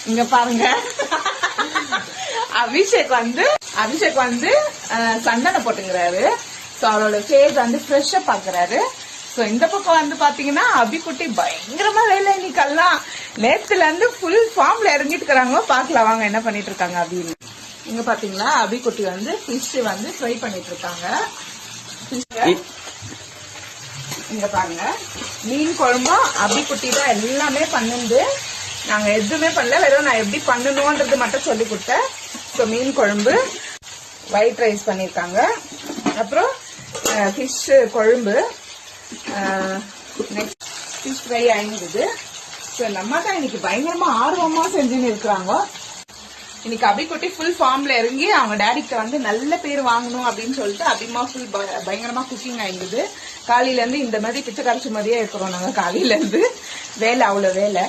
இங்க பாருங்க, அபிஷேக் வந்து சந்தனம் போட்டுங்கிறாரு. சோ அவரோட ஃபேஸ் வந்து ஃப்ரெஷ்ஷா பாக்குறாரு. சோ இந்த பக்கம் வந்து பாத்தீங்கன்னா அபிக்குட்டி பயங்கரமா வேலை இன்னைக்கெல்லாம். நேத்துல இருந்து ஃபுல் ஃபார்ம்ல இறங்கிட்டு இருக்காங்க. பாக்கலாம் வாங்க என்ன பண்ணிட்டு இருக்காங்க அப்படின்னு. இங்க பாத்தீங்களா அபிக்குட்டி வந்து ஃபிஷ் வந்து ஃப்ரை பண்ணிட்டு இருக்காங்க. இங்க பாருங்க, மீன் குழம்பும் அபிக்குட்டி தான் எல்லாமே பண்ணுது. நாங்க எதுவுமே பண்ணல, வெறும் நான் எப்படி பண்ணணும்ன்றது மட்டும் சொல்லி கொடுத்தேன். ஸோ மீன் குழம்பு, ஒயிட் ரைஸ் பண்ணிருக்காங்க, அப்புறம் ஃபிஷ் குழம்பு, நெக்ஸ்ட் ஃபிஷ் ஃப்ரை ஆயிருந்தது. ஸோ நம்ம தான் இன்னைக்கு பயங்கரமா ஆர்வமா செஞ்சுன்னு இருக்கிறாங்க. இன்னைக்கு அபிக்குட்டி ஃபுல் ஃபார்ம்ல இறங்கி அவங்க டேடிக்கு வந்து நல்ல பேர் வாங்கணும் அப்படின்னு சொல்லிட்டு அபிமா ஃபுல் பயங்கரமா குக்கிங் ஆயிருந்தது. காலையில இருந்து இந்த மாதிரி பிச்சை கரைச்சி மாதிரியே இருக்கிறோம் நாங்க. காலையில இருந்து வேலை அவ்வளவு வேலை.